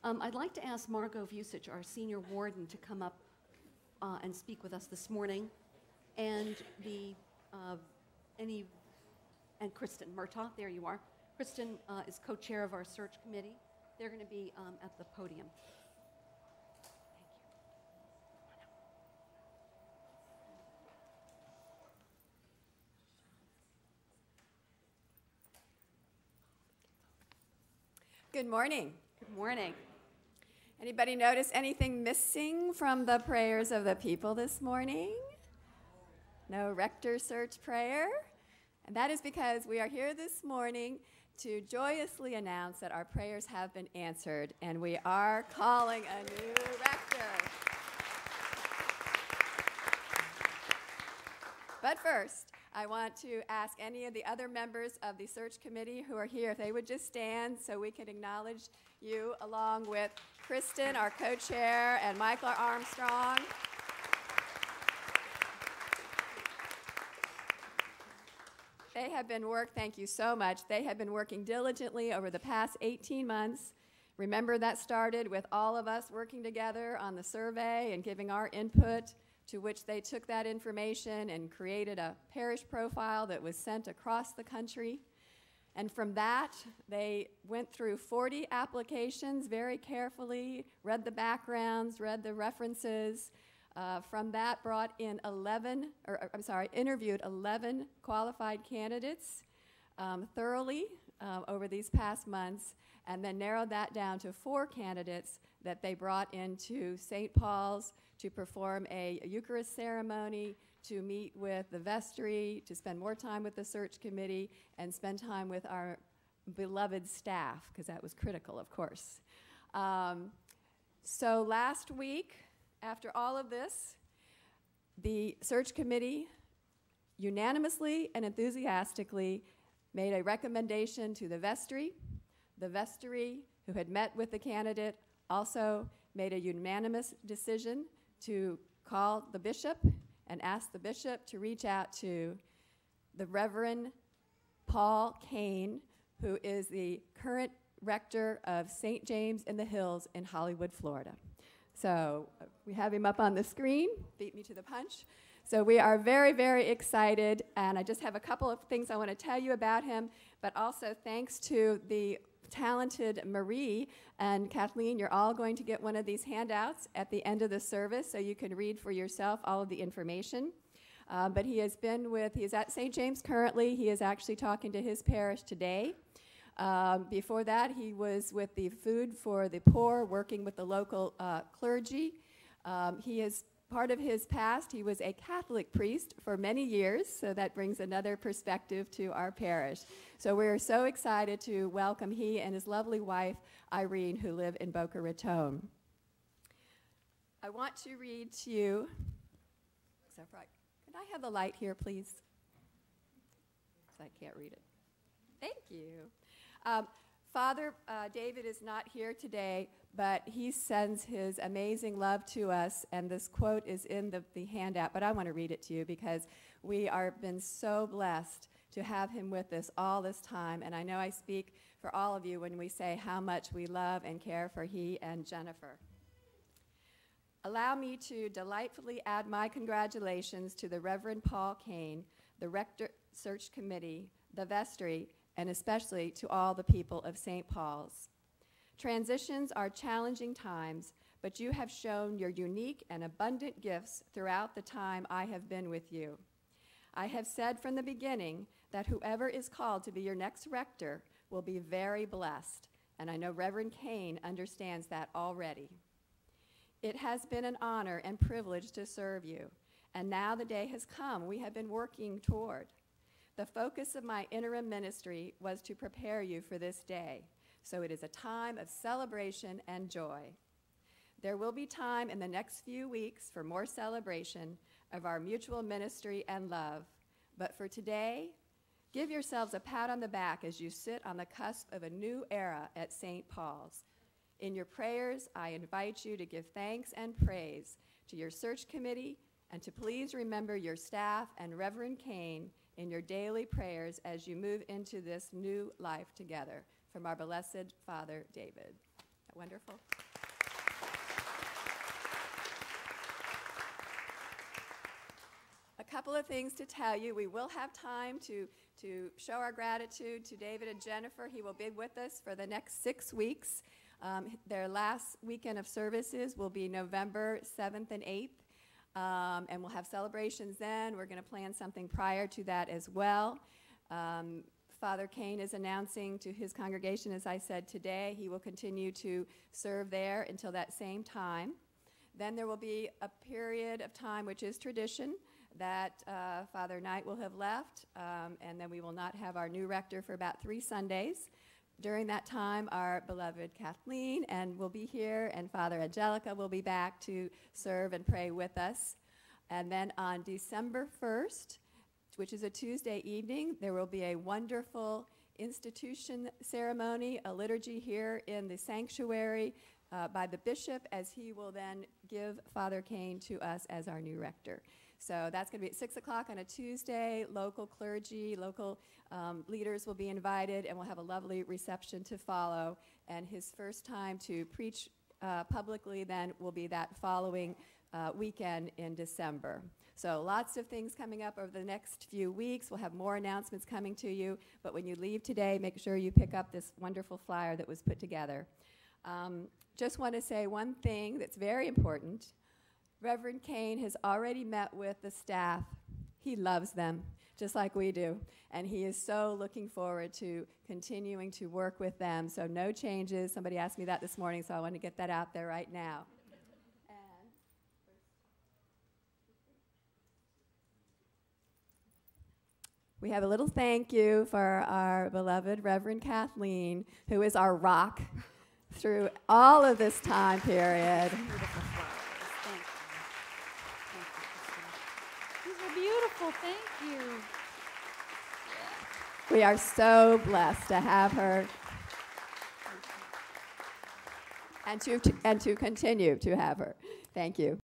I'd like to ask Margot Vucic, our senior warden, to come up and speak with us this morning, and and Kristen Murtaugh, there you are. Kristen is co-chair of our search committee. They're going to be at the podium. Good morning. Good morning. Anybody notice anything missing from the prayers of the people this morning? No rector search prayer? And that is because we are here this morning to joyously announce that our prayers have been answered and we are calling a new rector. But first, I want to ask any of the other members of the search committee who are here if they would just stand so we can acknowledge you along with Kristen, our co-chair, and Michael Armstrong. They have been thank you so much. They have been working diligently over the past 18 months. Remember, that started with all of us working together on the survey and giving our input, to which they took that information and created a parish profile that was sent across the country. And from that, they went through 40 applications very carefully, read the backgrounds, read the references. From that, brought in interviewed 11 qualified candidates thoroughly over these past months, and then narrowed that down to 4 candidates that they brought into St. Paul's to perform a Eucharist ceremony, to meet with the vestry, to spend more time with the search committee, and spend time with our beloved staff, because that was critical, of course. So last week, after all of this, the search committee unanimously and enthusiastically made a recommendation to the vestry. The vestry, who had met with the candidate, also made a unanimous decision to call the bishop and ask the bishop to reach out to the Reverend Paul Kane, who is the current rector of St. James in the Hills in Hollywood, Florida. So we have him up on the screen, beat me to the punch. So we are very, very excited, and I just have a couple of things I want to tell you about him, but also thanks to the talented Marie and Kathleen, you're all going to get one of these handouts at the end of the service so you can read for yourself all of the information. But he is at St. James currently. He is actually talking to his parish today. Before that, he was with the Food for the Poor, working with the local clergy. He is part of his past. He was a Catholic priest for many years, so that brings another perspective to our parish. So we're so excited to welcome he and his lovely wife, Irene, who live in Boca Raton. I want to read to you, can I have the light here, please? Because I can't read it. Thank you. Father David is not here today, but he sends his amazing love to us, and this quote is in the handout, but I want to read it to you because we are been so blessed to have him with us all this time, and I know I speak for all of you when we say how much we love and care for he and Jennifer. Allow me to delightfully add my congratulations to the Reverend Paul Kane, the Rector Search Committee, the vestry, and especially to all the people of St. Paul's. Transitions are challenging times, but you have shown your unique and abundant gifts throughout the time I have been with you. I have said from the beginning that whoever is called to be your next rector will be very blessed, and I know Reverend Kane understands that already. It has been an honor and privilege to serve you, and now the day has come we have been working toward. The focus of my interim ministry was to prepare you for this day, so it is a time of celebration and joy. There will be time in the next few weeks for more celebration of our mutual ministry and love, but for today, give yourselves a pat on the back as you sit on the cusp of a new era at St. Paul's. In your prayers, I invite you to give thanks and praise to your search committee and to please remember your staff and Reverend Kane in your daily prayers as you move into this new life together. From our blessed Father, David. that wonderful? A couple of things to tell you. We will have time to show our gratitude to David and Jennifer. He will be with us for the next 6 weeks. Their last weekend of services will be November 7th and 8th, and we'll have celebrations then. We're going to plan something prior to that as well. Father Kane is announcing to his congregation, as I said today, he will continue to serve there until that same time. Then there will be a period of time, which is tradition, that Father Knight will have left, and then we will not have our new rector for about 3 Sundays. During that time, our beloved Kathleen will be here, and Father Angelica will be back to serve and pray with us. And then on December 1st, which is a Tuesday evening, there will be a wonderful institution ceremony, a liturgy here in the sanctuary by the bishop, as he will then give Father Kane to us as our new rector. So that's going to be at 6 o'clock on a Tuesday. Local clergy, local leaders will be invited, and we'll have a lovely reception to follow. And his first time to preach publicly then will be that following weekend in December. So lots of things coming up over the next few weeks. We'll have more announcements coming to you. But when you leave today, make sure you pick up this wonderful flyer that was put together. Just want to say one thing that's very important. Reverend Kane has already met with the staff. He loves them, just like we do. And he is so looking forward to continuing to work with them. So no changes. Somebody asked me that this morning, so I want to get that out there right now. We have a little thank you for our beloved Reverend Kathleen, who is our rock through all of this time period. Beautiful flowers. Thank you. These are beautiful. Thank you. We are so blessed to have her and to continue to have her. Thank you.